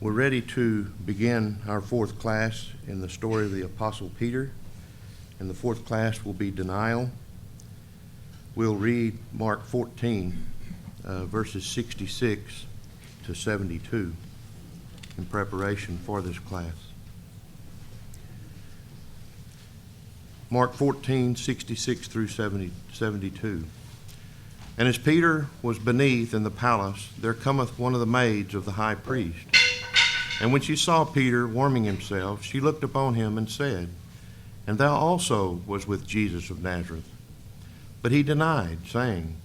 We're ready to begin our fourth class in the story of the Apostle Peter, and the fourth class will be denial. We'll read Mark 14, verses 66 to 72 in preparation for this class. Mark 14, 66 through 72. And as Peter was beneath in the palace, there cometh one of the maids of the high priest. And when she saw Peter warming himself, she looked upon him and said, And thou also was with Jesus of Nazareth. But he denied, saying,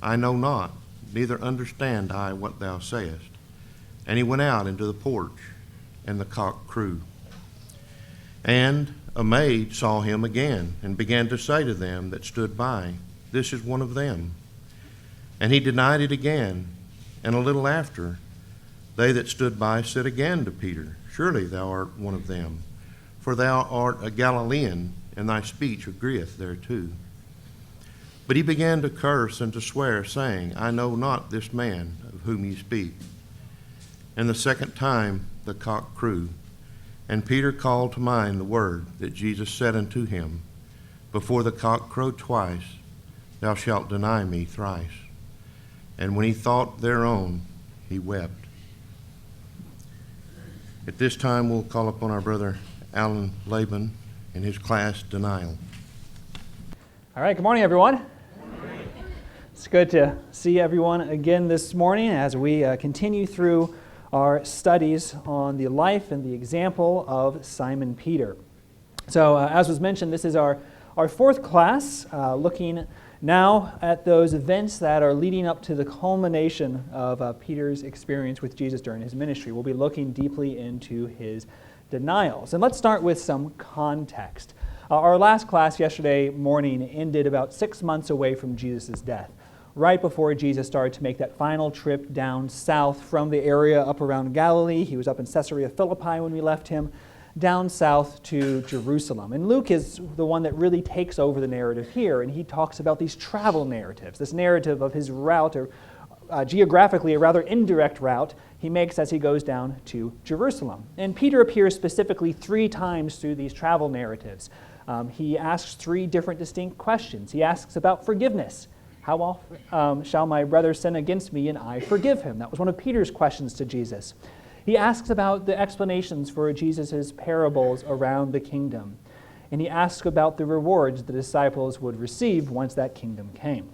I know not, neither understand I what thou sayest. And he went out into the porch, and the cock crew. And a maid saw him again, and began to say to them that stood by, This is one of them. And he denied it again, and a little after, they that stood by said again to Peter, Surely thou art one of them, for thou art a Galilean, and thy speech agreeth thereto. But he began to curse and to swear, saying, I know not this man of whom ye speak. And the second time the cock crew, and Peter called to mind the word that Jesus said unto him, Before the cock crow twice, thou shalt deny me thrice. And when he thought thereon, he wept. At this time, we'll call upon our brother Alan Laben in his class, Denial. All right, good morning, everyone. Good morning. It's good to see everyone again this morning as we continue through our studies on the life and the example of Simon Peter. So, as was mentioned, this is our fourth class, looking now at those events that are leading up to the culmination of Peter's experience with Jesus during his ministry. We'll be looking deeply into his denials. And let's start with some context. Our last class yesterday morning ended about 6 months away from Jesus' death, right before Jesus started to make that final trip down south from the area up around Galilee. He was up in Caesarea Philippi when we left him, down south to Jerusalem. And Luke is the one that really takes over the narrative here, and he talks about these travel narratives, this narrative of his route, or geographically a rather indirect route he makes as he goes down to Jerusalem. And Peter appears specifically 3 times through these travel narratives. He asks 3 different distinct questions. He asks about forgiveness. How often shall my brother sin against me and I forgive him? That was one of Peter's questions to Jesus. He asks about the explanations for Jesus' parables around the kingdom. And he asks about the rewards the disciples would receive once that kingdom came.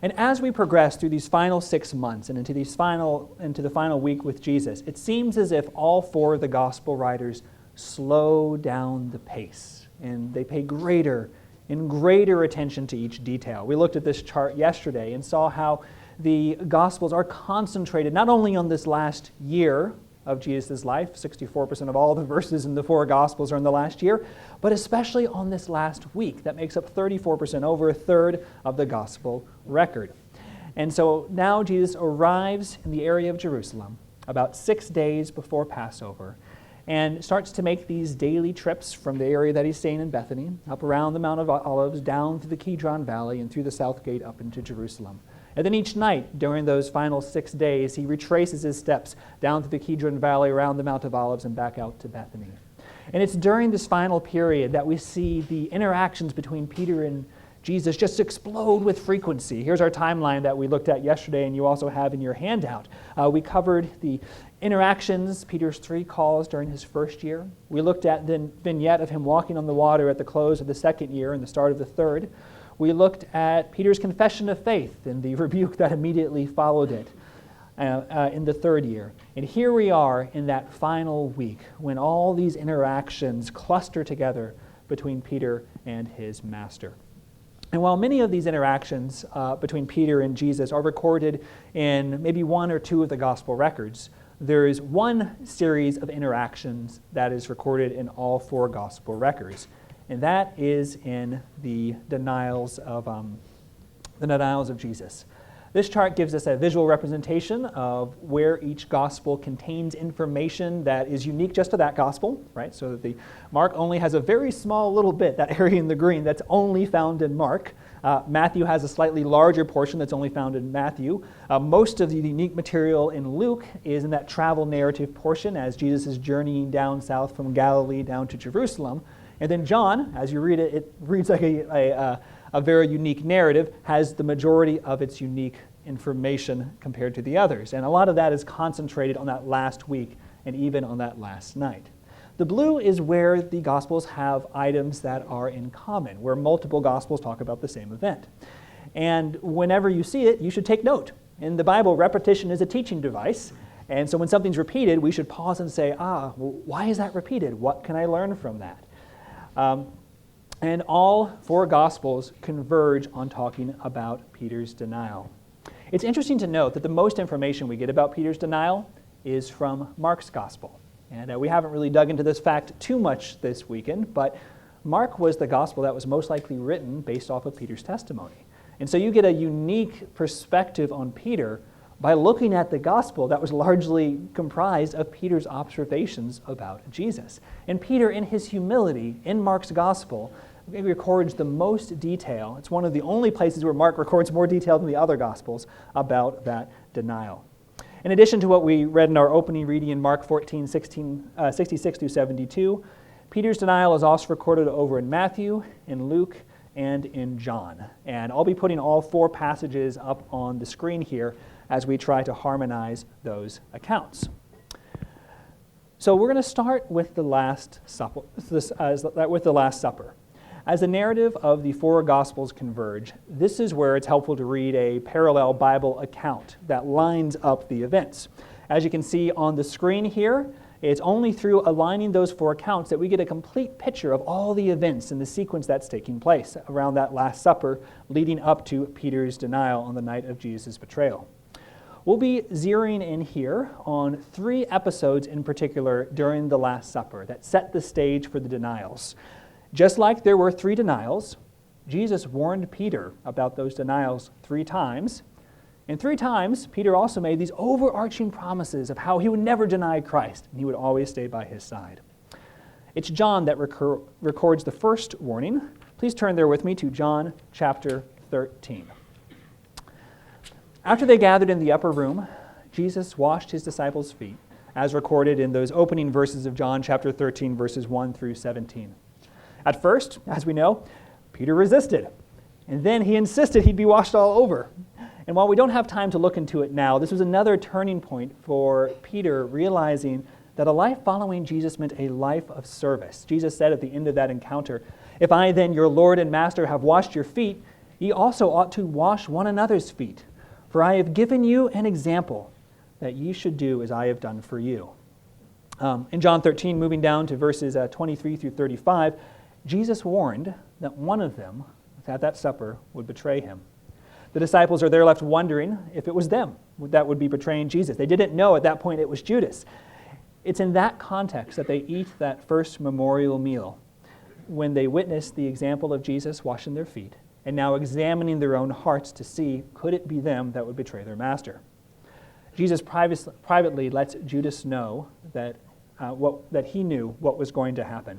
And as we progress through these final 6 months and into the final week with Jesus, it seems as if all 4 of the gospel writers slow down the pace, and they pay greater and greater attention to each detail. We looked at this chart yesterday and saw how the Gospels are concentrated not only on this last year of Jesus' life, 64% of all the verses in the 4 Gospels are in the last year, but especially on this last week. That makes up 34%, over a third of the Gospel record. And so now Jesus arrives in the area of Jerusalem about 6 days before Passover and starts to make these daily trips from the area that he's staying in Bethany, up around the Mount of Olives, down through the Kidron Valley, and through the South Gate up into Jerusalem. And then each night during those final 6 days, he retraces his steps down through the Kidron Valley, around the Mount of Olives, and back out to Bethany. And it's during this final period that we see the interactions between Peter and Jesus just explode with frequency. Here's our timeline that we looked at yesterday, and you also have in your handout. We covered the interactions, Peter's 3 calls during his first year. We looked at the vignette of him walking on the water at the close of the second year and the start of the third. We looked at Peter's confession of faith and the rebuke that immediately followed it in the third year. And here we are in that final week when all these interactions cluster together between Peter and his master. And while many of these interactions between Peter and Jesus are recorded in maybe 1 or 2 of the gospel records, there is one series of interactions that is recorded in all 4 gospel records, and that is in the denials of Jesus. This chart gives us a visual representation of where each gospel contains information that is unique just to that gospel, right? So that the Mark only has a very small little bit, that area in the green, that's only found in Mark. Matthew has a slightly larger portion that's only found in Matthew. Most of the unique material in Luke is in that travel narrative portion as Jesus is journeying down south from Galilee down to Jerusalem. And then John, as you read it, it reads like a very unique narrative, has the majority of its unique information compared to the others. And a lot of that is concentrated on that last week and even on that last night. The blue is where the Gospels have items that are in common, where multiple Gospels talk about the same event. And whenever you see it, you should take note. In the Bible, repetition is a teaching device. And so when something's repeated, we should pause and say, well, why is that repeated? What can I learn from that? And all four Gospels converge on talking about Peter's denial. It's interesting to note that the most information we get about Peter's denial is from Mark's Gospel. And we haven't really dug into this fact too much this weekend, but Mark was the Gospel that was most likely written based off of Peter's testimony. And so you get a unique perspective on Peter by looking at the Gospel that was largely comprised of Peter's observations about Jesus. And Peter, in his humility, in Mark's Gospel, records the most detail. It's one of the only places where Mark records more detail than the other Gospels about that denial. In addition to what we read in our opening reading in Mark 14, 66 through 72, Peter's denial is also recorded over in Matthew, in Luke, and in John. And I'll be putting all four passages up on the screen here as we try to harmonize those accounts. So we're going to start with the Last Supper. As the narrative of the four Gospels converge, this is where it's helpful to read a parallel Bible account that lines up the events. As you can see on the screen here, it's only through aligning those four accounts that we get a complete picture of all the events and the sequence that's taking place around that Last Supper leading up to Peter's denial on the night of Jesus' betrayal. We'll be zeroing in here on 3 episodes in particular during the Last Supper that set the stage for the denials. Just like there were 3 denials, Jesus warned Peter about those denials 3 times. And 3 times, Peter also made these overarching promises of how he would never deny Christ, and he would always stay by his side. It's John that records the first warning. Please turn there with me to John chapter 13. After they gathered in the upper room, Jesus washed his disciples' feet, as recorded in those opening verses of John chapter 13, verses 1 through 17. At first, as we know, Peter resisted, and then he insisted he'd be washed all over. And while we don't have time to look into it now, this was another turning point for Peter realizing that a life following Jesus meant a life of service. Jesus said at the end of that encounter, "If I then, your Lord and Master, have washed your feet, ye also ought to wash one another's feet. For I have given you an example that ye should do as I have done for you." In John 13, moving down to verses 23 through 35, Jesus warned that one of them at that supper would betray him. The disciples are there left wondering if it was them that would be betraying Jesus. They didn't know at that point it was Judas. It's in that context that they eat that first memorial meal, when they witness the example of Jesus washing their feet and now examining their own hearts to see, could it be them that would betray their master? Jesus privately lets Judas know that he knew what was going to happen.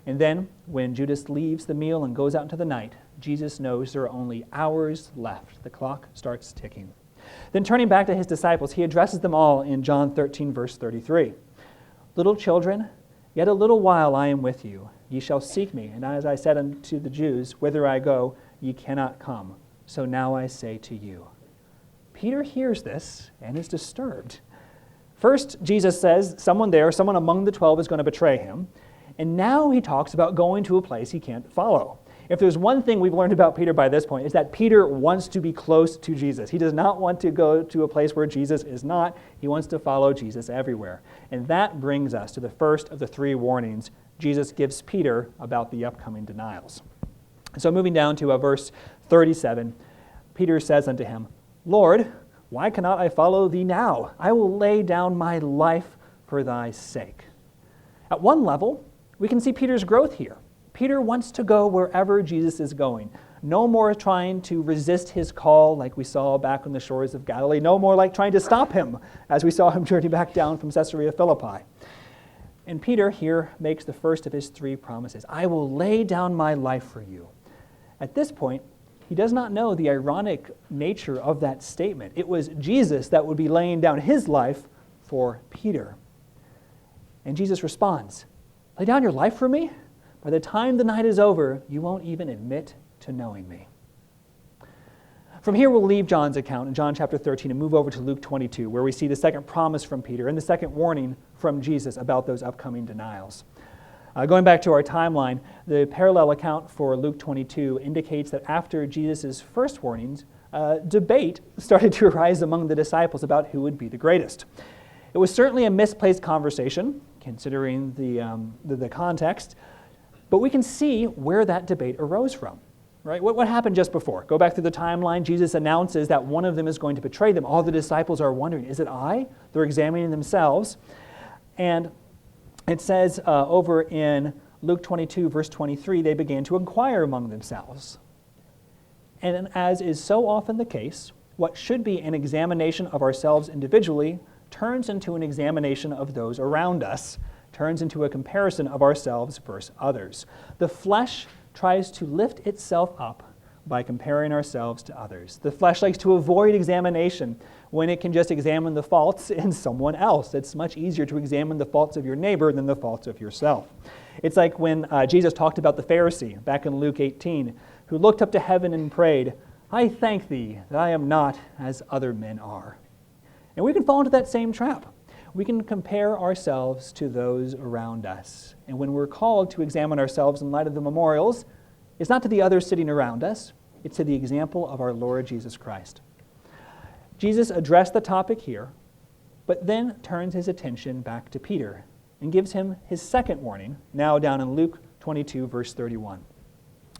And then, when Judas leaves the meal and goes out into the night, Jesus knows there are only hours left. The clock starts ticking. Then turning back to his disciples, he addresses them all in John 13, verse 33. "Little children, yet a little while I am with you. Ye shall seek me, and as I said unto the Jews, whither I go, ye cannot come. So now I say to you." Peter hears this and is disturbed. First, Jesus says someone among the 12 is going to betray him. And now he talks about going to a place he can't follow. If there's one thing we've learned about Peter by this point, is that Peter wants to be close to Jesus. He does not want to go to a place where Jesus is not. He wants to follow Jesus everywhere. And that brings us to the first of the 3 warnings Jesus gives Peter about the upcoming denials. So moving down to verse 37, Peter says unto him, "Lord, why cannot I follow thee now? I will lay down my life for thy sake." At one level, we can see Peter's growth here. Peter wants to go wherever Jesus is going. No more trying to resist his call like we saw back on the shores of Galilee. No more like trying to stop him as we saw him journey back down from Caesarea Philippi. And Peter here makes the first of his 3 promises. "I will lay down my life for you." At this point, he does not know the ironic nature of that statement. It was Jesus that would be laying down his life for Peter. And Jesus responds, "Lay down your life for me? By the time the night is over, you won't even admit to knowing me." From here, we'll leave John's account in John chapter 13 and move over to Luke 22, where we see the second promise from Peter and the second warning from Jesus about those upcoming denials. Going back to our timeline, the parallel account for Luke 22 indicates that after Jesus' first warnings, debate started to arise among the disciples about who would be the greatest. It was certainly a misplaced conversation, considering the context, but we can see where that debate arose from. Right? What happened just before? Go back through the timeline. Jesus announces that one of them is going to betray them. All the disciples are wondering, is it I? They're examining themselves. And it says over in Luke 22, verse 23, they began to inquire among themselves. And as is so often the case, what should be an examination of ourselves individually turns into an examination of those around us, turns into a comparison of ourselves versus others. The flesh tries to lift itself up by comparing ourselves to others. The flesh likes to avoid examination when it can just examine the faults in someone else. It's much easier to examine the faults of your neighbor than the faults of yourself. It's like when Jesus talked about the Pharisee back in Luke 18, who looked up to heaven and prayed, "I thank thee that I am not as other men are." And we can fall into that same trap. We can compare ourselves to those around us. And when we're called to examine ourselves in light of the memorials, it's not to the others sitting around us, it's to the example of our Lord Jesus Christ. Jesus addressed the topic here, but then turns his attention back to Peter and gives him his second warning, now down in Luke 22, verse 31.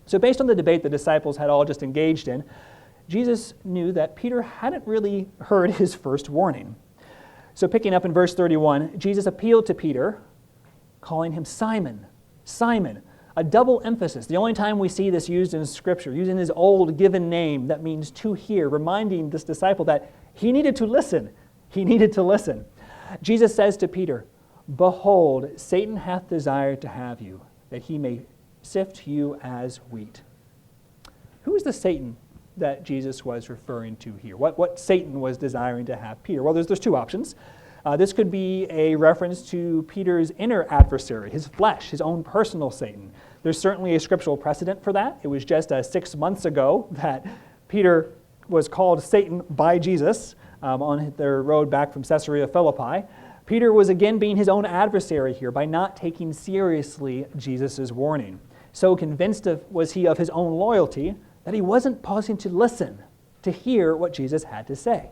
So based on the debate the disciples had all just engaged in, Jesus knew that Peter hadn't really heard his first warning. So picking up in verse 31, Jesus appealed to Peter, calling him Simon, Simon, a double emphasis. The only time we see this used in Scripture, using his old given name that means to hear, reminding this disciple that he needed to listen. He needed to listen. Jesus says to Peter, "Behold, Satan hath desired to have you, that he may sift you as wheat." Who is the Satan that Jesus was referring to here? What Satan was desiring to have Peter? Well, there's two options. This could be a reference to Peter's inner adversary, his flesh, his own personal Satan. There's certainly a scriptural precedent for that. It was just 6 months ago that Peter was called Satan by Jesus on their road back from Caesarea Philippi. Peter was again being his own adversary here by not taking seriously Jesus' warning. So convinced was he of his own loyalty that he wasn't pausing to listen, to hear what Jesus had to say.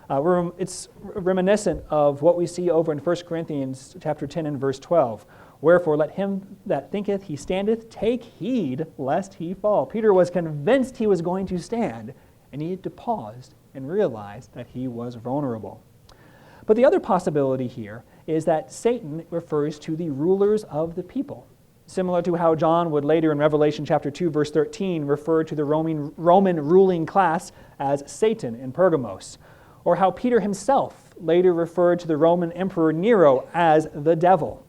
It's reminiscent of what we see over in 1 Corinthians chapter 10 and verse 12. "Wherefore let him that thinketh he standeth take heed lest he fall." Peter was convinced he was going to stand, and he had to pause and realize that he was vulnerable. But the other possibility here is that Satan refers to the rulers of the people, similar to how John would later in Revelation chapter 2, verse 13, refer to the Roman ruling class as Satan in Pergamos, or how Peter himself later referred to the Roman Emperor Nero as the devil.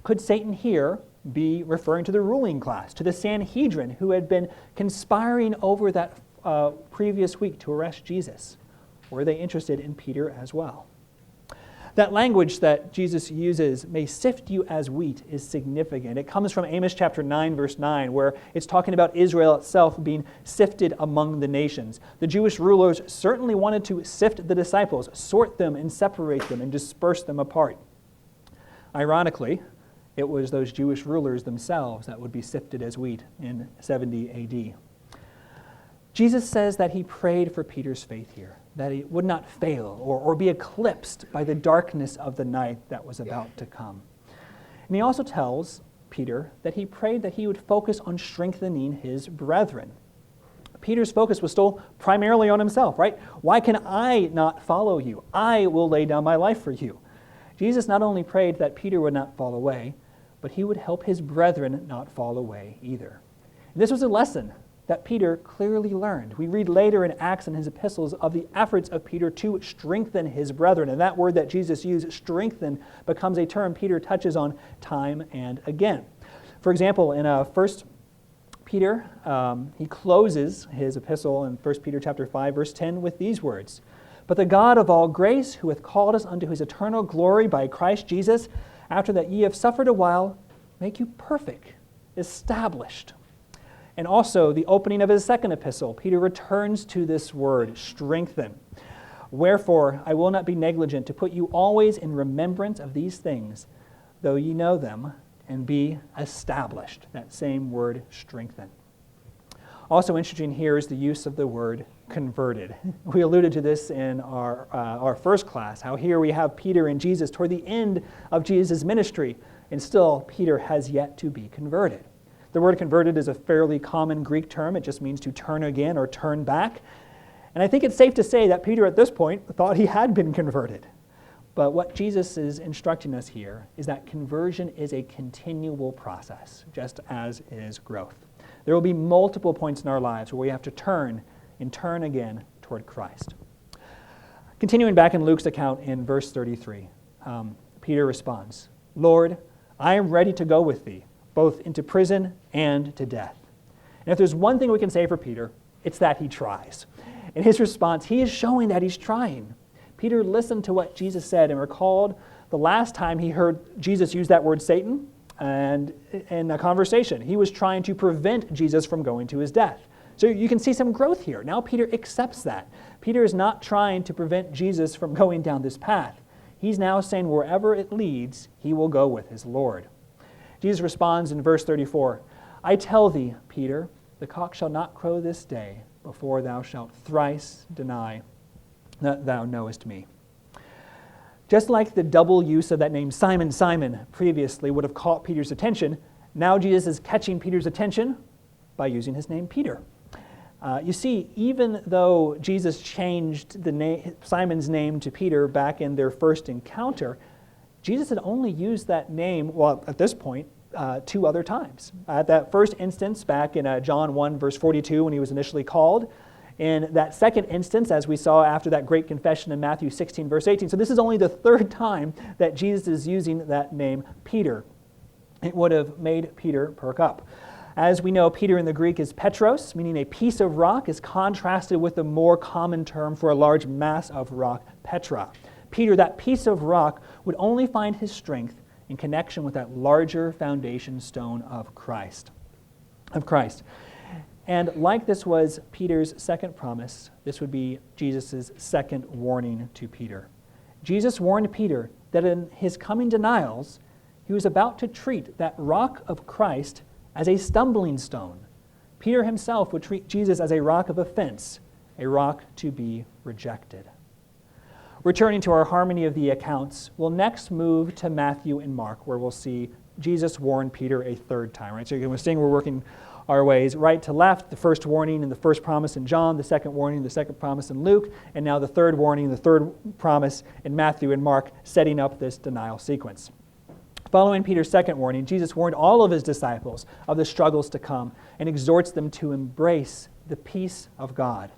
Could Satan here be referring to the ruling class, to the Sanhedrin, who had been conspiring over that previous week to arrest Jesus? Were they interested in Peter as well? That language that Jesus uses, "may sift you as wheat," is significant. It comes from Amos chapter 9, verse 9, where it's talking about Israel itself being sifted among the nations. The Jewish rulers certainly wanted to sift the disciples, sort them and separate them and disperse them apart. Ironically, it was those Jewish rulers themselves that would be sifted as wheat in 70 AD. Jesus says that he prayed for Peter's faith here, that he would not fail or be eclipsed by the darkness of the night that was about to come. And he also tells Peter that he prayed that he would focus on strengthening his brethren. Peter's focus was still primarily on himself, right? "Why can I not follow you? I will lay down my life for you." Jesus not only prayed that Peter would not fall away, but he would help his brethren not fall away either. And this was a lesson that Peter clearly learned. We read later in Acts and his epistles of the efforts of Peter to strengthen his brethren. And that word that Jesus used, strengthen, becomes a term Peter touches on time and again. For example, in 1 Peter, he closes his epistle in 1 Peter chapter 5, verse 10 with these words, "But the God of all grace, who hath called us unto his eternal glory by Christ Jesus, after that ye have suffered a while, make you perfect, established." And also the opening of his second epistle, Peter returns to this word, strengthen. "Wherefore I will not be negligent to put you always in remembrance of these things, though ye know them, and be established." That same word, strengthen. Also interesting here is the use of the word converted. We alluded to this in our first class, how here we have Peter and Jesus toward the end of Jesus' ministry, and still Peter has yet to be converted. The word converted is a fairly common Greek term. It just means to turn again or turn back. And I think it's safe to say that Peter at this point thought he had been converted. But what Jesus is instructing us here is that conversion is a continual process, just as is growth. There will be multiple points in our lives where we have to turn and turn again toward Christ. Continuing back in Luke's account in verse 33, Peter responds, "Lord, I am ready to go with thee, both into prison and to death." And if there's one thing we can say for Peter, it's that he tries. In his response, he is showing that he's trying. Peter listened to what Jesus said and recalled the last time he heard Jesus use that word Satan and in a conversation. He was trying to prevent Jesus from going to his death. So you can see some growth here. Now Peter accepts that. Peter is not trying to prevent Jesus from going down this path. He's now saying wherever it leads, he will go with his Lord. Jesus responds in verse 34, "I tell thee, Peter, the cock shall not crow this day before thou shalt thrice deny that thou knowest me." Just like the double use of that name Simon, Simon previously would have caught Peter's attention, now Jesus is catching Peter's attention by using his name Peter. You see, even though Jesus changed Simon's name to Peter back in their first encounter, Jesus had only used that name, well, at this point, 2 other times. At that first instance, back in John 1, verse 42, when he was initially called. In that second instance, as we saw after that great confession in Matthew 16, verse 18. So this is only the 3rd time that Jesus is using that name, Peter. It would have made Peter perk up. As we know, Peter in the Greek is Petros, meaning a piece of rock, is contrasted with the more common term for a large mass of rock, Petra. Peter, that piece of rock, would only find his strength in connection with that larger foundation stone of Christ. And like this was Peter's second promise, this would be Jesus' second warning to Peter. Jesus warned Peter that in his coming denials, he was about to treat that rock of Christ as a stumbling stone. Peter himself would treat Jesus as a rock of offense, a rock to be rejected. Returning to our harmony of the accounts, we'll next move to Matthew and Mark, where we'll see Jesus warn Peter a 3rd time. Right? So we're seeing we're working our ways right to left, the first warning and the first promise in John, the second warning, the second promise in Luke, and now the 3rd warning, the 3rd promise in Matthew and Mark, setting up this denial sequence. Following Peter's second warning, Jesus warned all of his disciples of the struggles to come and exhorts them to embrace the peace of God.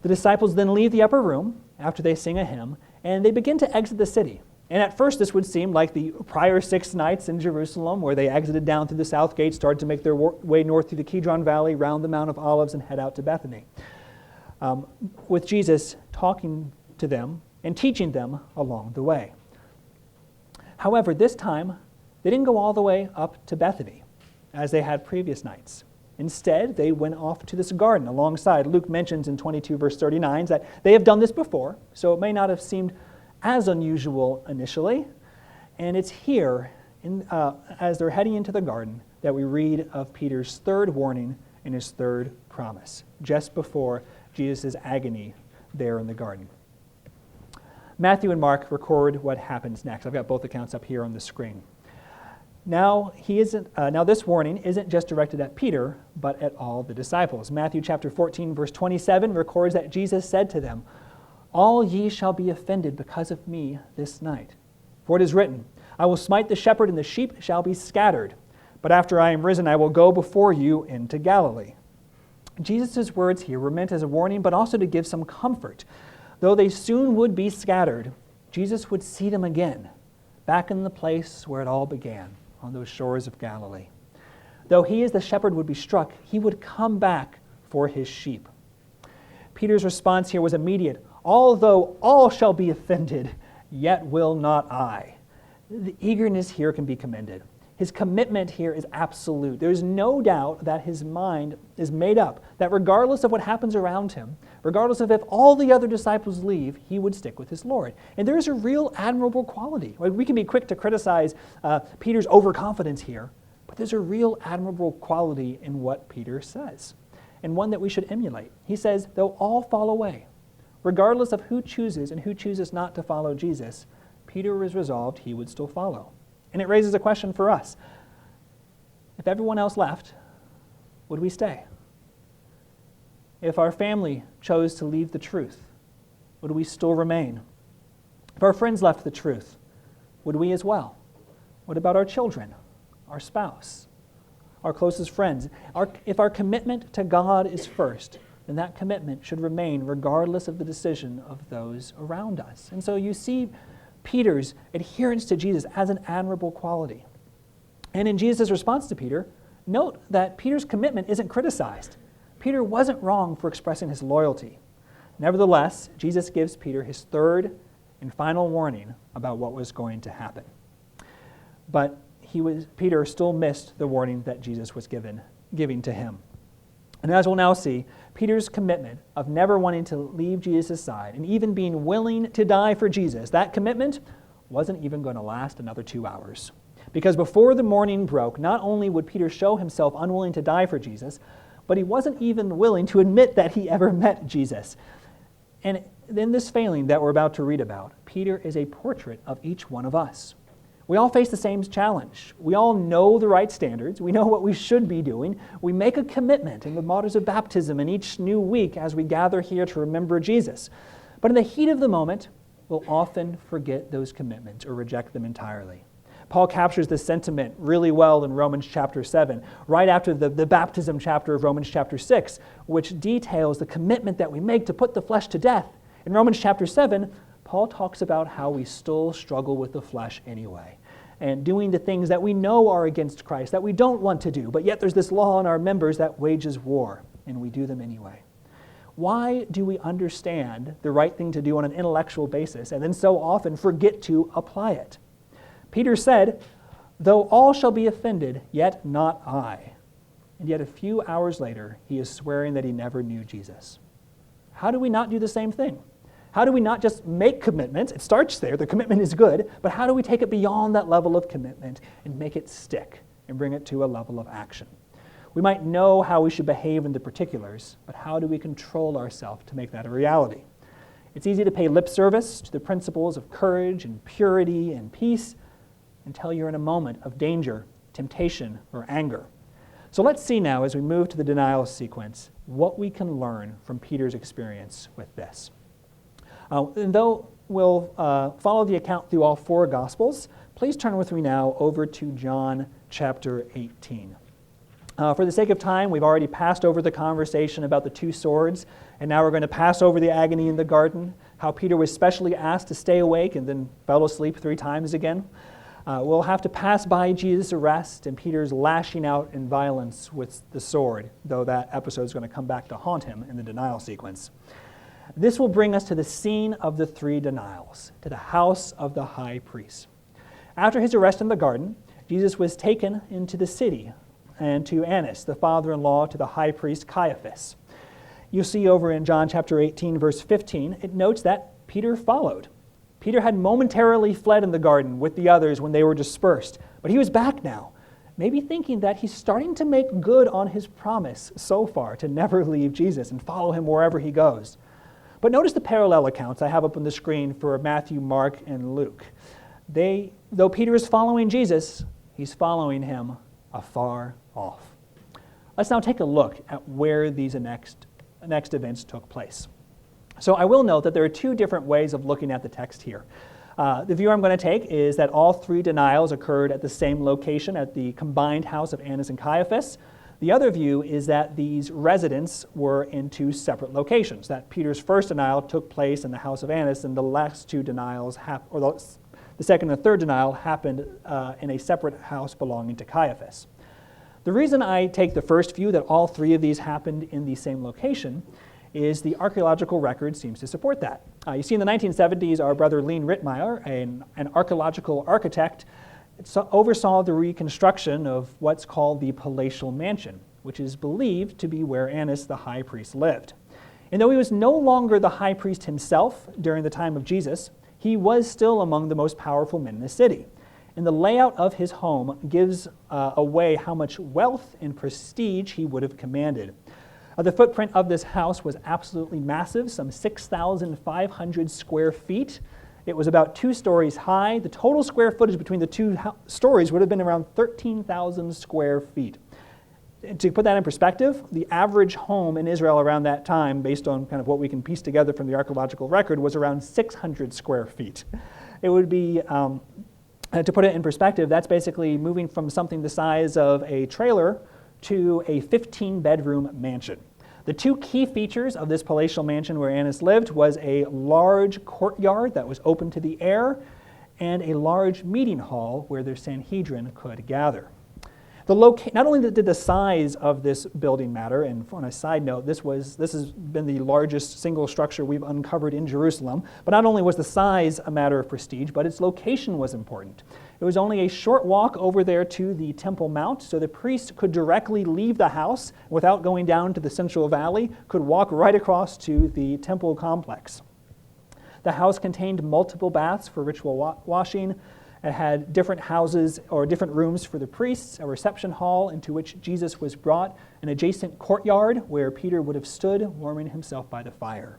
The disciples then leave the upper room after they sing a hymn, and they begin to exit the city. And at first, this would seem like the prior 6 nights in Jerusalem, where they exited down through the south gate, started to make their way north through the Kidron Valley, round the Mount of Olives, and head out to Bethany, with Jesus talking to them and teaching them along the way. However, this time, they didn't go all the way up to Bethany, as they had previous nights. Instead, they went off to this garden alongside. Luke mentions in 22, verse 39, that they have done this before, so it may not have seemed as unusual initially. And it's here, as they're heading into the garden, that we read of Peter's 3rd warning and his 3rd promise, just before Jesus' agony there in the garden. Matthew and Mark record what happens next. I've got both accounts up here on the screen. Now this warning isn't just directed at Peter, but at all the disciples. Matthew chapter 14, verse 27 records that Jesus said to them, "All ye shall be offended because of me this night. For it is written, I will smite the shepherd and the sheep shall be scattered. But after I am risen, I will go before you into Galilee." Jesus' words here were meant as a warning, but also to give some comfort. Though they soon would be scattered, Jesus would see them again, back in the place where it all began, on those shores of Galilee. Though he as the shepherd would be struck, he would come back for his sheep. Peter's response here was immediate. Although all shall be offended, yet will not I. The eagerness here can be commended. His commitment here is absolute. There is no doubt that his mind is made up, that regardless of what happens around him, regardless of if all the other disciples leave, he would stick with his Lord. And there is a real admirable quality. We can be quick to criticize Peter's overconfidence here, but there's a real admirable quality in what Peter says, and one that we should emulate. He says, though all fall away, regardless of who chooses and who chooses not to follow Jesus, Peter was resolved he would still follow. And it raises a question for us. If everyone else left, would we stay? If our family chose to leave the truth, would we still remain? If our friends left the truth, would we as well? What about our children, our spouse, our closest friends? If our commitment to God is first, then that commitment should remain regardless of the decision of those around us. And so you see Peter's adherence to Jesus as an admirable quality. And in Jesus' response to Peter, note that Peter's commitment isn't criticized. Peter wasn't wrong for expressing his loyalty. Nevertheless, Jesus gives Peter his third and final warning about what was going to happen. But Peter still missed the warning that Jesus was giving to him. And as we'll now see, Peter's commitment of never wanting to leave Jesus' side and even being willing to die for Jesus, that commitment wasn't even going to last another 2 hours. Because before the morning broke, not only would Peter show himself unwilling to die for Jesus, but he wasn't even willing to admit that he ever met Jesus. And in this failing that we're about to read about, Peter is a portrait of each one of us. We all face the same challenge. We all know the right standards. We know what we should be doing. We make a commitment in the waters of baptism and each new week as we gather here to remember Jesus. But in the heat of the moment, we'll often forget those commitments or reject them entirely. Paul captures this sentiment really well in Romans chapter 7, right after the baptism chapter of Romans chapter 6, which details the commitment that we make to put the flesh to death. In Romans chapter 7, Paul talks about how we still struggle with the flesh anyway, and doing the things that we know are against Christ, that we don't want to do, but yet there's this law in our members that wages war, and we do them anyway. Why do we understand the right thing to do on an intellectual basis and then so often forget to apply it? Peter said, though all shall be offended, yet not I. And yet a few hours later, he is swearing that he never knew Jesus. How do we not do the same thing? How do we not just make commitments? It starts there, the commitment is good, but how do we take it beyond that level of commitment and make it stick and bring it to a level of action? We might know how we should behave in the particulars, but how do we control ourselves to make that a reality? It's easy to pay lip service to the principles of courage and purity and peace until you're in a moment of danger, temptation, or anger. So let's see now, as we move to the denial sequence, what we can learn from Peter's experience with this. And though we'll follow the account through all four Gospels, please turn with me now over to John chapter 18. For the sake of time, we've already passed over the conversation about the two swords, and now we're going to pass over the agony in the garden, how Peter was specially asked to stay awake and then fell asleep 3 times again. We'll have to pass by Jesus' arrest and Peter's lashing out in violence with the sword, though that episode is going to come back to haunt him in the denial sequence. This will bring us to the scene of the 3 denials, to the house of the high priest. After his arrest in the garden, Jesus was taken into the city and to Annas, the father-in-law to the high priest Caiaphas. You'll see over in John chapter 18, verse 15, it notes that Peter followed. Peter had momentarily fled in the garden with the others when they were dispersed, but he was back now, maybe thinking that he's starting to make good on his promise so far to never leave Jesus and follow him wherever he goes. But notice the parallel accounts I have up on the screen for Matthew, Mark, and Luke. Though Peter is following Jesus, he's following him afar off. Let's now take a look at where these next events took place. So I will note that there are 2 different ways of looking at the text here. The view I'm going to take is that all 3 denials occurred at the same location, at the combined house of Annas and Caiaphas. The other view is that these residents were in 2 separate locations, that Peter's first denial took place in the house of Annas, and the last 2 denials, the second and third denial, happened in a separate house belonging to Caiaphas. The reason I take the first view that all three of these happened in the same location is the archaeological record seems to support that. You see, in the 1970s, our brother Lean Rittmeyer, an archaeological architect, oversaw the reconstruction of what's called the palatial mansion, which is believed to be where Annas the high priest lived. And though he was no longer the high priest himself during the time of Jesus, he was still among the most powerful men in the city. And the layout of his home gives away how much wealth and prestige he would have commanded. The footprint of this house was absolutely massive, some 6,500 square feet. It was about 2 stories high. The total square footage between the two stories would have been around 13,000 square feet. To put that in perspective, the average home in Israel around that time, based on kind of what we can piece together from the archaeological record, was around 600 square feet. It would be, to put it in perspective, that's basically moving from something the size of a trailer to a 15-bedroom mansion. The two key features of this palatial mansion where Annas lived was a large courtyard that was open to the air and a large meeting hall where the Sanhedrin could gather. Not only did the size of this building matter, and on a side note, this has been the largest single structure we've uncovered in Jerusalem, but not only was the size a matter of prestige, but its location was important. It was only a short walk over there to the Temple Mount, so the priest could directly leave the house without going down to the central valley, could walk right across to the temple complex. The house contained multiple baths for ritual washing. It had different houses or different rooms for the priests, a reception hall into which Jesus was brought, an adjacent courtyard where Peter would have stood warming himself by the fire.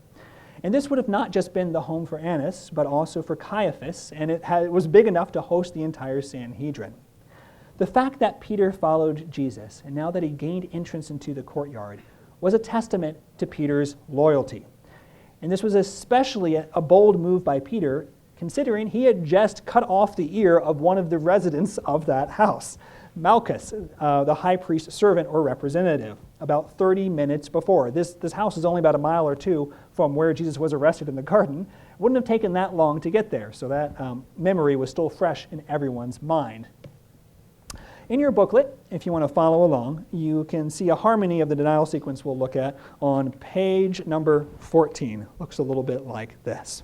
And this would have not just been the home for Annas, but also for Caiaphas, and it was big enough to host the entire Sanhedrin. The fact that Peter followed Jesus, and now that he gained entrance into the courtyard, was a testament to Peter's loyalty. And this was especially a bold move by Peter, considering he had just cut off the ear of one of the residents of that house, Malchus, the high priest's servant or representative, about 30 minutes before. This house is only about a mile or two from where Jesus was arrested in the garden. It wouldn't have taken that long to get there, so that memory was still fresh in everyone's mind. In your booklet, if you want to follow along, you can see a harmony of the denial sequence we'll look at on page number 14. Looks a little bit like this.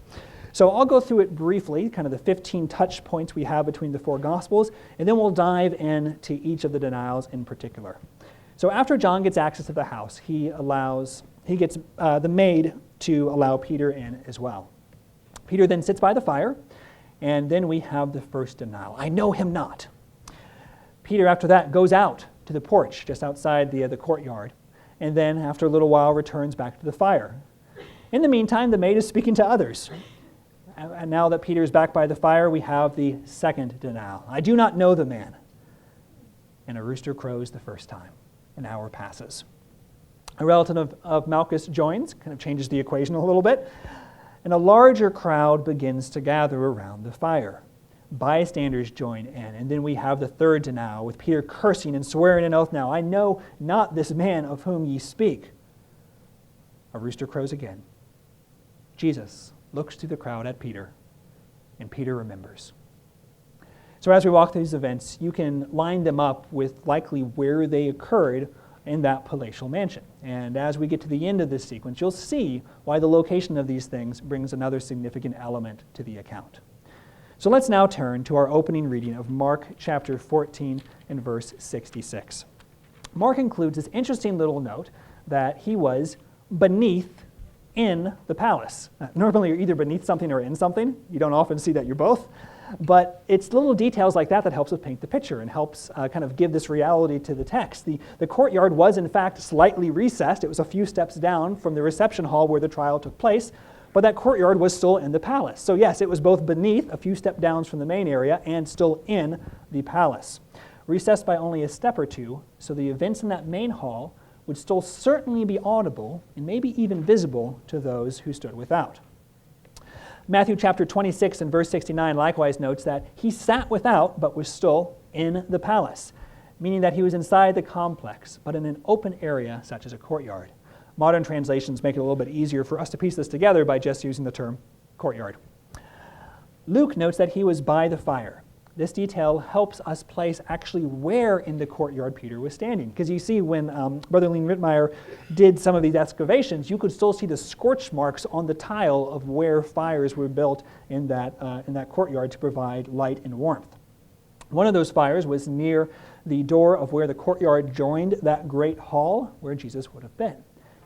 So I'll go through it briefly, kind of the 15 touch points we have between the 4 Gospels, and then we'll dive into each of the denials in particular. So after John gets access to the house, he gets the maid to allow Peter in as well. Peter then sits by the fire, and then we have the first denial. I know him not. Peter, after that, goes out to the porch just outside the courtyard, and then after a little while returns back to the fire. In the meantime, the maid is speaking to others. And now that Peter is back by the fire, we have the second denial. I do not know the man. And a rooster crows the first time. An hour passes. A relative of Malchus joins, kind of changes the equation a little bit, and a larger crowd begins to gather around the fire. Bystanders join in, and then we have the third denial, with Peter cursing and swearing an oath now. I know not this man of whom ye speak. A rooster crows again. Jesus looks through the crowd at Peter, and Peter remembers. So as we walk through these events, you can line them up with likely where they occurred in that palatial mansion. And as we get to the end of this sequence, you'll see why the location of these things brings another significant element to the account. So let's now turn to our opening reading of Mark chapter 14 and verse 66. Mark includes this interesting little note that he was beneath in the palace. Normally you're either beneath something or in something. You don't often see that you're both. But it's little details like that that helps us paint the picture and helps kind of give this reality to the text. The courtyard was in fact slightly recessed. It was a few steps down from the reception hall where the trial took place, but that courtyard was still in the palace. So yes, it was both beneath, a few step downs from the main area, and still in the palace. Recessed by only a step or two, so the events in that main hall would still certainly be audible and maybe even visible to those who stood without. Matthew chapter 26 and verse 69 likewise notes that he sat without but was still in the palace, meaning that he was inside the complex but in an open area such as a courtyard. Modern translations make it a little bit easier for us to piece this together by just using the term courtyard. Luke notes that he was by the fire. This detail helps us place actually where in the courtyard Peter was standing. Because you see, when Brother Lean Rittmeyer did some of these excavations, you could still see the scorch marks on the tile of where fires were built in that courtyard to provide light and warmth. One of those fires was near the door of where the courtyard joined that great hall where Jesus would have been.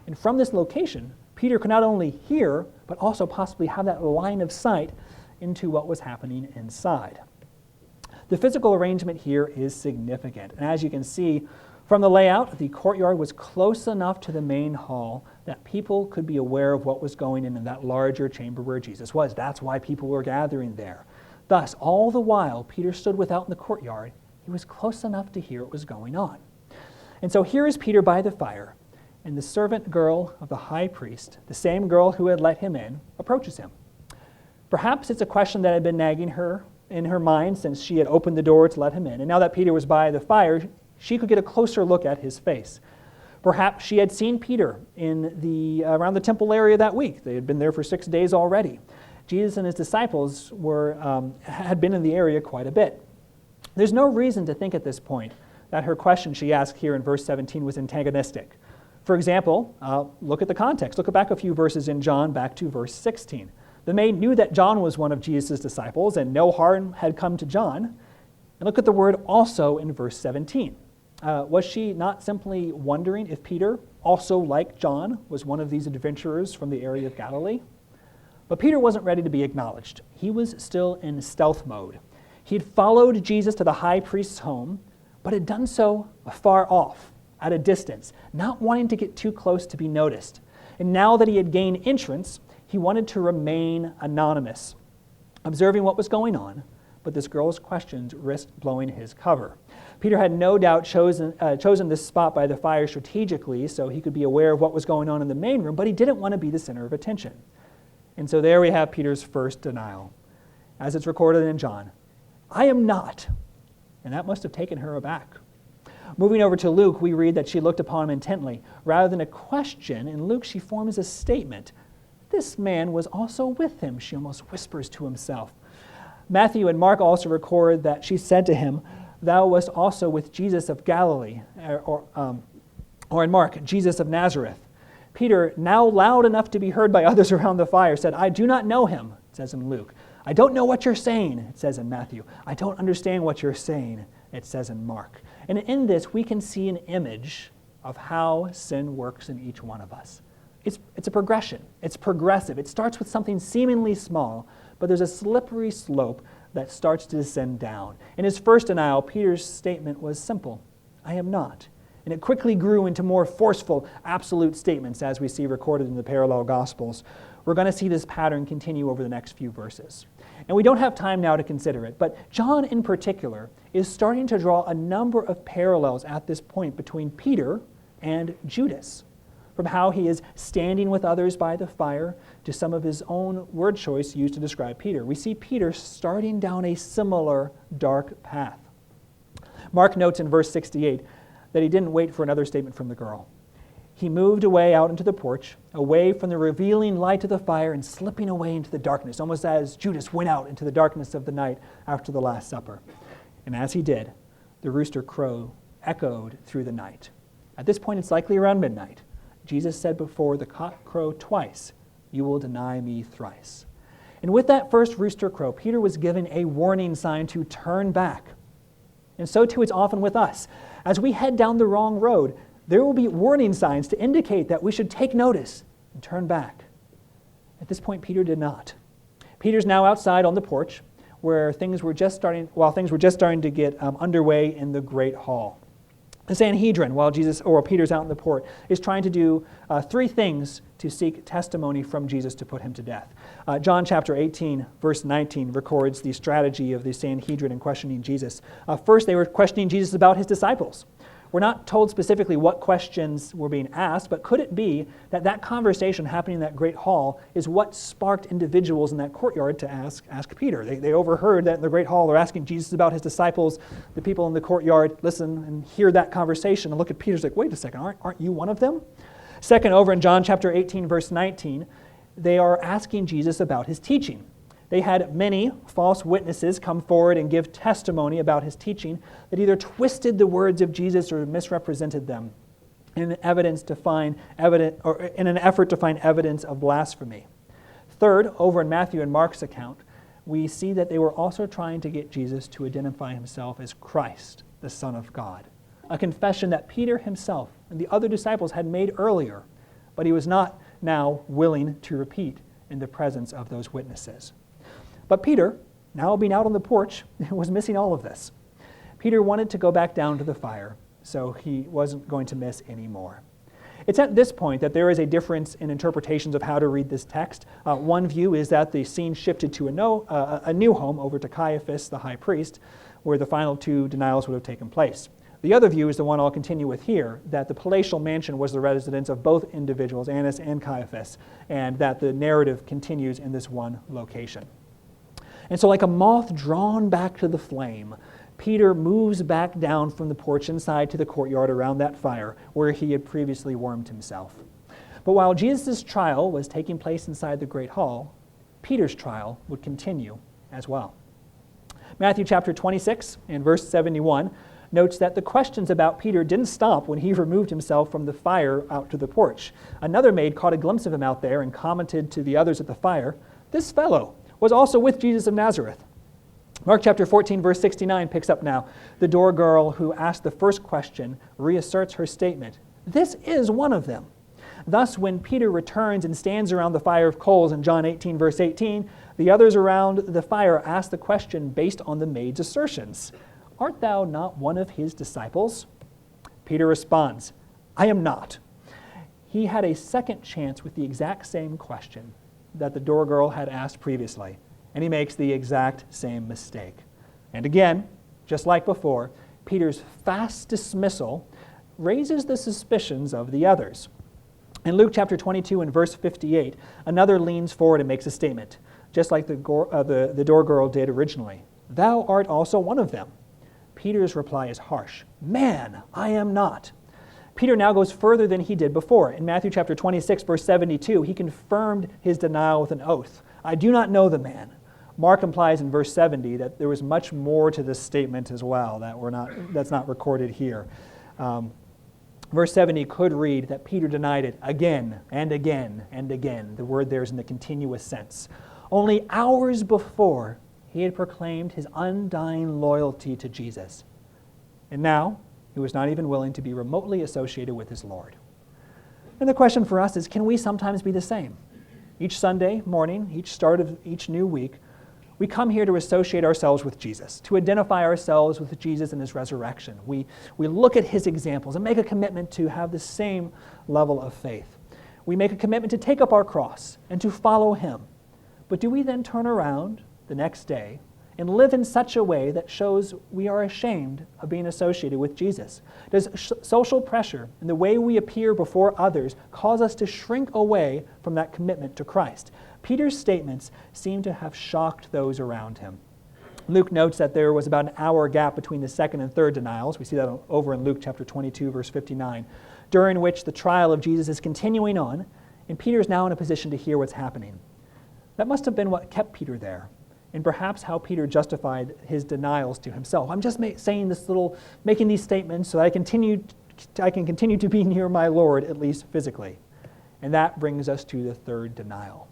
And from this location, Peter could not only hear, but also possibly have that line of sight into what was happening inside. The physical arrangement here is significant. And as you can see from the layout, the courtyard was close enough to the main hall that people could be aware of what was going in that larger chamber where Jesus was. That's why people were gathering there. Thus, all the while Peter stood without in the courtyard, he was close enough to hear what was going on. And so here is Peter by the fire, and the servant girl of the high priest, the same girl who had let him in, approaches him. Perhaps it's a question that had been nagging her in her mind since she had opened the door to let him in. And now that Peter was by the fire, she could get a closer look at his face. Perhaps she had seen Peter around the temple area that week. They had been there for 6 days already. Jesus and his disciples had been in the area quite a bit. There's no reason to think at this point that her question she asked here in verse 17 was antagonistic. For example, look at the context. Look back a few verses in John, back to verse 16. The maid knew that John was one of Jesus' disciples, and no harm had come to John. And look at the word also in verse 17. Was she not simply wondering if Peter, also like John, was one of these adventurers from the area of Galilee? But Peter wasn't ready to be acknowledged. He was still in stealth mode. He had followed Jesus to the high priest's home, but had done so afar off, at a distance, not wanting to get too close to be noticed. And now that he had gained entrance, he wanted to remain anonymous, observing what was going on, but this girl's questions risked blowing his cover. Peter had no doubt chosen this spot by the fire strategically so he could be aware of what was going on in the main room, but he didn't want to be the center of attention. And so there we have Peter's first denial, as it's recorded in John. I am not. And that must have taken her aback. Moving over to Luke, we read that she looked upon him intently. Rather than a question, in Luke she forms a statement. This man was also with him, she almost whispers to himself. Matthew and Mark also record that she said to him, thou wast also with Jesus of Galilee, or in Mark, Jesus of Nazareth. Peter, now loud enough to be heard by others around the fire, said, I do not know him, it says in Luke. I don't know what you're saying, it says in Matthew. I don't understand what you're saying, it says in Mark. And in this, we can see an image of how sin works in each one of us. It's a progression. It's progressive. It starts with something seemingly small, but there's a slippery slope that starts to descend down. In his first denial, Peter's statement was simple, I am not. And it quickly grew into more forceful, absolute statements as we see recorded in the parallel Gospels. We're going to see this pattern continue over the next few verses. And we don't have time now to consider it, but John in particular is starting to draw a number of parallels at this point between Peter and Judas. From how he is standing with others by the fire to some of his own word choice used to describe Peter. We see Peter starting down a similar dark path. Mark notes in verse 68 that he didn't wait for another statement from the girl. He moved away out into the porch, away from the revealing light of the fire and slipping away into the darkness, almost as Judas went out into the darkness of the night after the Last Supper. And as he did, the rooster crow echoed through the night. At this point, it's likely around midnight. Jesus said before the cock crow twice, you will deny me thrice. And with that first rooster crow, Peter was given a warning sign to turn back. And so too it's often with us. As we head down the wrong road, there will be warning signs to indicate that we should take notice and turn back. At this point, Peter did not. Peter's now outside on the porch where things were just starting to get underway in the great hall. The Sanhedrin, while Peter's out in the port, is trying to do three things to seek testimony from Jesus to put him to death. John chapter 18, verse 19 records the strategy of the Sanhedrin in questioning Jesus. First, they were questioning Jesus about his disciples. We're not told specifically what questions were being asked, but could it be that conversation happening in that great hall is what sparked individuals in that courtyard to ask Peter? They overheard that in the great hall they're asking Jesus about his disciples. The people in the courtyard listen and hear that conversation and look at Peter's like, wait a second, aren't you one of them? Second, over in John chapter 18, verse 19, they are asking Jesus about his teaching. They had many false witnesses come forward and give testimony about his teaching that either twisted the words of Jesus or misrepresented them in an effort to find evidence of blasphemy. Third, over in Matthew and Mark's account, we see that they were also trying to get Jesus to identify himself as Christ, the Son of God, a confession that Peter himself and the other disciples had made earlier, but he was not now willing to repeat in the presence of those witnesses. But Peter, now being out on the porch, was missing all of this. Peter wanted to go back down to the fire, so he wasn't going to miss any more. It's at this point that there is a difference in interpretations of how to read this text. One view is that the scene shifted to a new home over to Caiaphas, the high priest, where the final two denials would have taken place. The other view is the one I'll continue with here, that the palatial mansion was the residence of both individuals, Annas and Caiaphas, and that the narrative continues in this one location. And so like a moth drawn back to the flame, Peter moves back down from the porch inside to the courtyard around that fire where he had previously warmed himself. But while Jesus' trial was taking place inside the great hall, Peter's trial would continue as well. Matthew chapter 26 and verse 71 notes that the questions about Peter didn't stop when he removed himself from the fire out to the porch. Another maid caught a glimpse of him out there and commented to the others at the fire, "This fellow was also with Jesus of Nazareth." Mark chapter 14, verse 69 picks up now. The door girl who asked the first question reasserts her statement. This is one of them. Thus, when Peter returns and stands around the fire of coals in John 18, verse 18, the others around the fire ask the question based on the maid's assertions. Art thou not one of his disciples? Peter responds, I am not. He had a second chance with the exact same question that the door girl had asked previously, and he makes the exact same mistake. And again, just like before, Peter's fast dismissal raises the suspicions of the others. In Luke chapter 22 and verse 58, another leans forward and makes a statement, just like the door girl did originally. Thou art also one of them. Peter's reply is harsh. Man, I am not. Peter now goes further than he did before. In Matthew chapter 26, verse 72, he confirmed his denial with an oath. I do not know the man. Mark implies in verse 70 that there was much more to this statement as well that's not recorded here. Verse 70 could read that Peter denied it again and again and again. The word there is in the continuous sense. Only hours before, he had proclaimed his undying loyalty to Jesus. And now, he was not even willing to be remotely associated with his Lord. And the question for us is, can we sometimes be the same? Each Sunday morning, each start of each new week, we come here to associate ourselves with Jesus, to identify ourselves with Jesus and his resurrection. We look at his examples and make a commitment to have the same level of faith. We make a commitment to take up our cross and to follow him. But do we then turn around the next day and live in such a way that shows we are ashamed of being associated with Jesus? Does social pressure and the way we appear before others cause us to shrink away from that commitment to Christ? Peter's statements seem to have shocked those around him. Luke notes that there was about an hour gap between the second and third denials. We see that over in Luke chapter 22, verse 59, during which the trial of Jesus is continuing on, and Peter is now in a position to hear what's happening. That must have been what kept Peter there, and perhaps how Peter justified his denials to himself. I'm just making these statements so that I can continue to be near my Lord, at least physically. And that brings us to the third denial.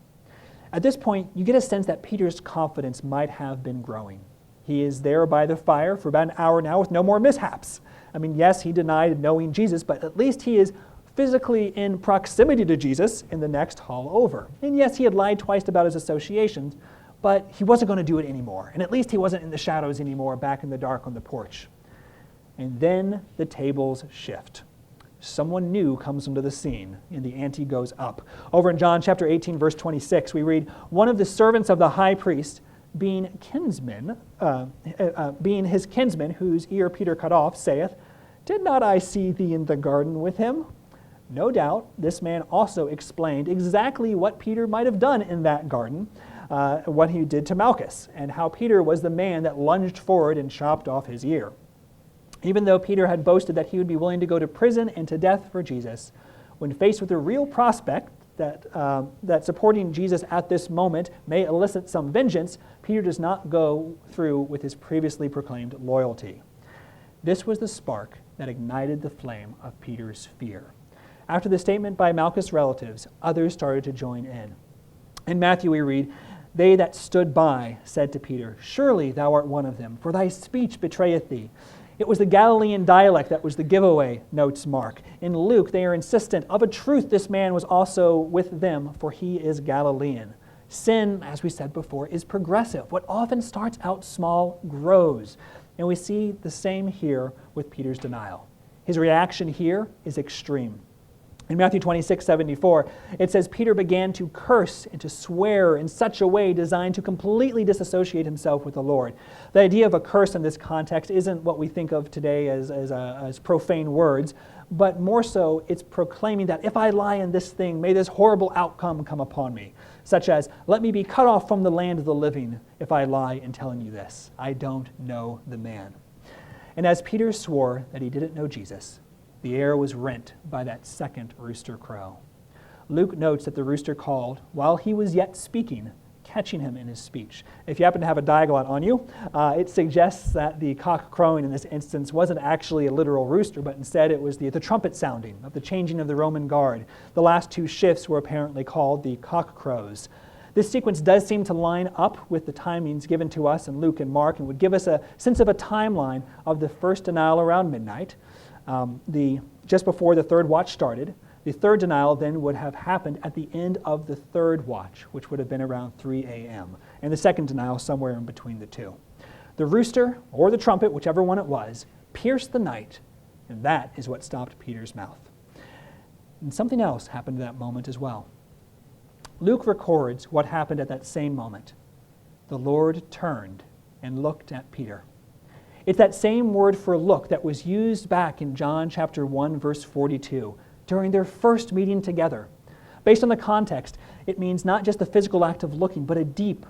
At this point, you get a sense that Peter's confidence might have been growing. He is there by the fire for about an hour now with no more mishaps. I mean, yes, he denied knowing Jesus, but at least he is physically in proximity to Jesus in the next hall over. And yes, he had lied twice about his associations, but he wasn't going to do it anymore. And at least he wasn't in the shadows anymore, back in the dark on the porch. And then the tables shift. Someone new comes into the scene, and the ante goes up. Over in John chapter 18, verse 26, we read, one of the servants of the high priest, being his kinsman, whose ear Peter cut off, saith, Did not I see thee in the garden with him? No doubt, this man also explained exactly what Peter might have done in that garden, what he did to Malchus, and how Peter was the man that lunged forward and chopped off his ear. Even though Peter had boasted that he would be willing to go to prison and to death for Jesus, when faced with the real prospect that supporting Jesus at this moment may elicit some vengeance, Peter does not go through with his previously proclaimed loyalty. This was the spark that ignited the flame of Peter's fear. After the statement by Malchus' relatives, others started to join in. In Matthew we read, "They that stood by said to Peter, 'Surely thou art one of them, for thy speech betrayeth thee.'" It was the Galilean dialect that was the giveaway, notes Mark. In Luke, they are insistent, "Of a truth this man was also with them, for he is Galilean." Sin, as we said before, is progressive. What often starts out small grows. And we see the same here with Peter's denial. His reaction here is extreme. In Matthew 26:74, it says, "Peter began to curse and to swear in such a way designed to completely disassociate himself with the Lord." The idea of a curse in this context isn't what we think of today as profane words, but more so it's proclaiming that if I lie in this thing, may this horrible outcome come upon me, such as, "Let me be cut off from the land of the living if I lie in telling you this. I don't know the man." And as Peter swore that he didn't know Jesus, the air was rent by that second rooster crow. Luke notes that the rooster called while he was yet speaking, catching him in his speech. If you happen to have a diaglott on you, it suggests that the cock crowing in this instance wasn't actually a literal rooster, but instead it was the trumpet sounding of the changing of the Roman guard. The last two shifts were apparently called the cock crows. This sequence does seem to line up with the timings given to us in Luke and Mark and would give us a sense of a timeline of the first denial around midnight. Just before the third watch started. The third denial then would have happened at the end of the third watch, which would have been around 3 a.m., and the second denial somewhere in between the two. The rooster, or the trumpet, whichever one it was, pierced the night, and that is what stopped Peter's mouth. And something else happened at that moment as well. Luke records what happened at that same moment. The Lord turned and looked at Peter. It's that same word for look that was used back in John chapter 1, verse 42, during their first meeting together. Based on the context, it means not just the physical act of looking, but a deep,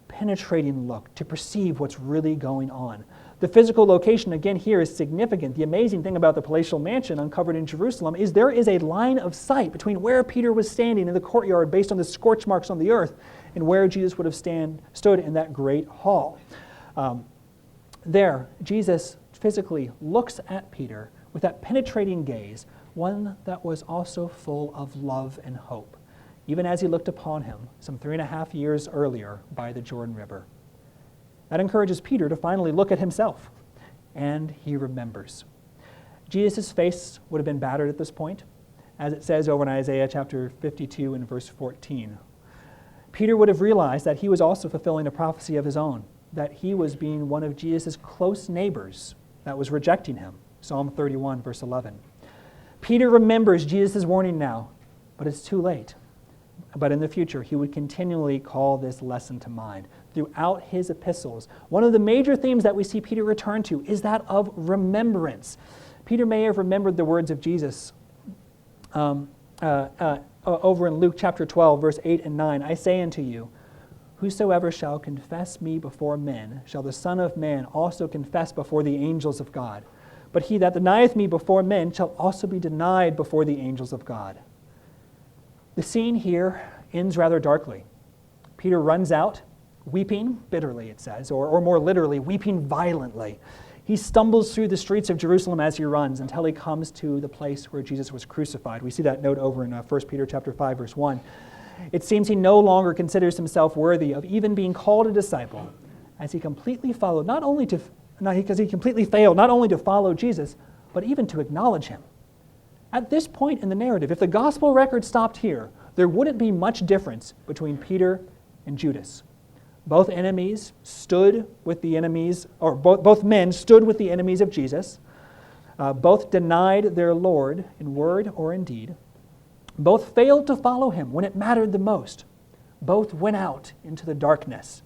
penetrating look to perceive what's really going on. The physical location, again, here is significant. The amazing thing about the palatial mansion uncovered in Jerusalem is there is a line of sight between where Peter was standing in the courtyard based on the scorch marks on the earth and where Jesus would have stood in that great hall. There, Jesus physically looks at Peter with that penetrating gaze, one that was also full of love and hope, even as he looked upon him some 3.5 years earlier by the Jordan River. That encourages Peter to finally look at himself, and he remembers. Jesus' face would have been battered at this point, as it says over in Isaiah chapter 52 and verse 14. Peter would have realized that he was also fulfilling a prophecy of his own, that he was being one of Jesus' close neighbors that was rejecting him. Psalm 31, verse 11. Peter remembers Jesus' warning now, but it's too late. But in the future, he would continually call this lesson to mind. Throughout his epistles, one of the major themes that we see Peter return to is that of remembrance. Peter may have remembered the words of Jesus over in Luke chapter 12, verse 8 and 9. "I say unto you, whosoever shall confess me before men, shall the Son of Man also confess before the angels of God. But he that denieth me before men shall also be denied before the angels of God." The scene here ends rather darkly. Peter runs out, weeping bitterly, it says, or more literally, weeping violently. He stumbles through the streets of Jerusalem as he runs until he comes to the place where Jesus was crucified. We see that note over in 1 Peter chapter 5, verse 1. It seems he no longer considers himself worthy of even being called a disciple, as he completely failed not only to follow Jesus, but even to acknowledge him. At this point in the narrative, if the gospel record stopped here, there wouldn't be much difference between Peter and Judas. Both enemies stood with the enemies, or both men stood with the enemies of Jesus. Both denied their Lord in word or in deed. Both failed to follow him when it mattered the most. Both went out into the darkness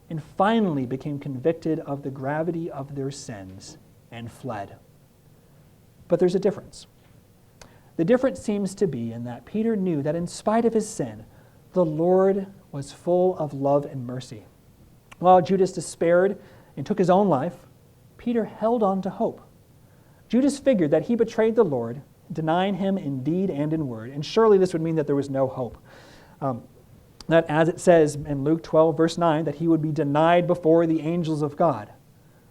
and finally became convicted of the gravity of their sins and fled. But there's a difference. The difference seems to be in that Peter knew that in spite of his sin, the Lord was full of love and mercy. While Judas despaired and took his own life, Peter held on to hope. Judas figured that he betrayed the Lord denying him in deed and in word. And surely this would mean that there was no hope. That as it says in Luke 12, verse 9, that he would be denied before the angels of God.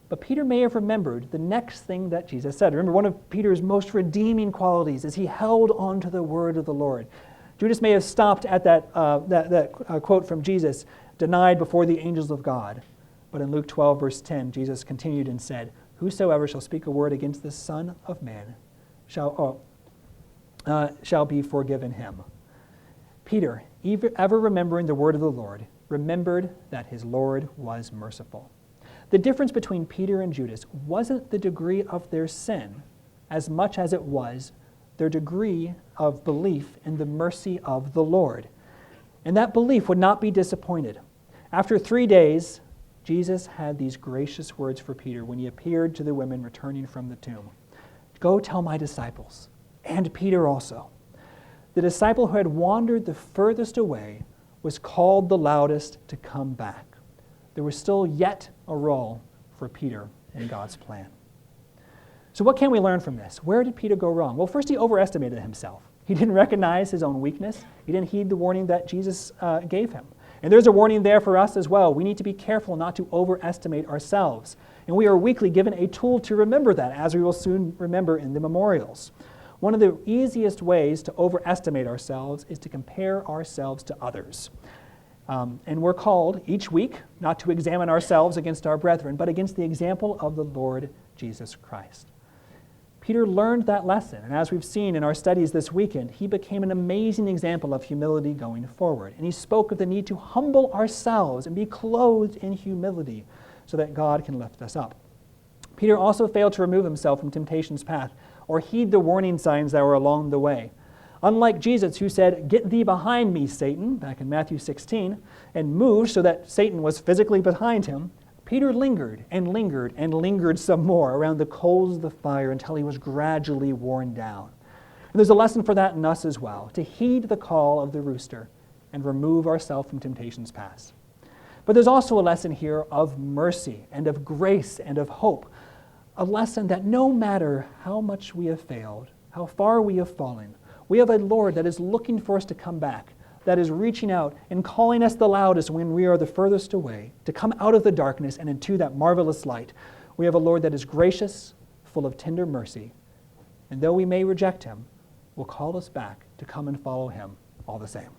But Peter may have remembered the next thing that Jesus said. Remember, one of Peter's most redeeming qualities is he held on to the word of the Lord. Judas may have stopped at that quote from Jesus, denied before the angels of God. But in Luke 12, verse 10, Jesus continued and said, whosoever shall speak a word against the Son of Man shall be forgiven him. Peter, ever remembering the word of the Lord, remembered that his Lord was merciful. The difference between Peter and Judas wasn't the degree of their sin as much as it was their degree of belief in the mercy of the Lord. And that belief would not be disappointed. After 3 days, Jesus had these gracious words for Peter when he appeared to the women returning from the tomb. Go tell my disciples, and Peter also. The disciple who had wandered the furthest away was called the loudest to come back. There was still yet a role for Peter in God's plan. So what can we learn from this? Where did Peter go wrong? Well, first he overestimated himself. He didn't recognize his own weakness. He didn't heed the warning that Jesus gave him. And there's a warning there for us as well. We need to be careful not to overestimate ourselves. And we are weekly given a tool to remember that, as we will soon remember in the memorials. One of the easiest ways to overestimate ourselves is to compare ourselves to others. And we're called each week not to examine ourselves against our brethren, but against the example of the Lord Jesus Christ. Peter learned that lesson, and as we've seen in our studies this weekend, he became an amazing example of humility going forward. And he spoke of the need to humble ourselves and be clothed in humility so that God can lift us up. Peter also failed to remove himself from temptation's path or heed the warning signs that were along the way. Unlike Jesus, who said, "Get thee behind me, Satan," back in Matthew 16, and moved so that Satan was physically behind him, Peter lingered and lingered and lingered some more around the coals of the fire until he was gradually worn down. And there's a lesson for that in us as well, to heed the call of the rooster and remove ourselves from temptation's path. But there's also a lesson here of mercy and of grace and of hope, a lesson that no matter how much we have failed, how far we have fallen, we have a Lord that is looking for us to come back, that is reaching out and calling us the loudest when we are the furthest away, to come out of the darkness and into that marvelous light. We have a Lord that is gracious, full of tender mercy, and though we may reject him, will call us back to come and follow him all the same.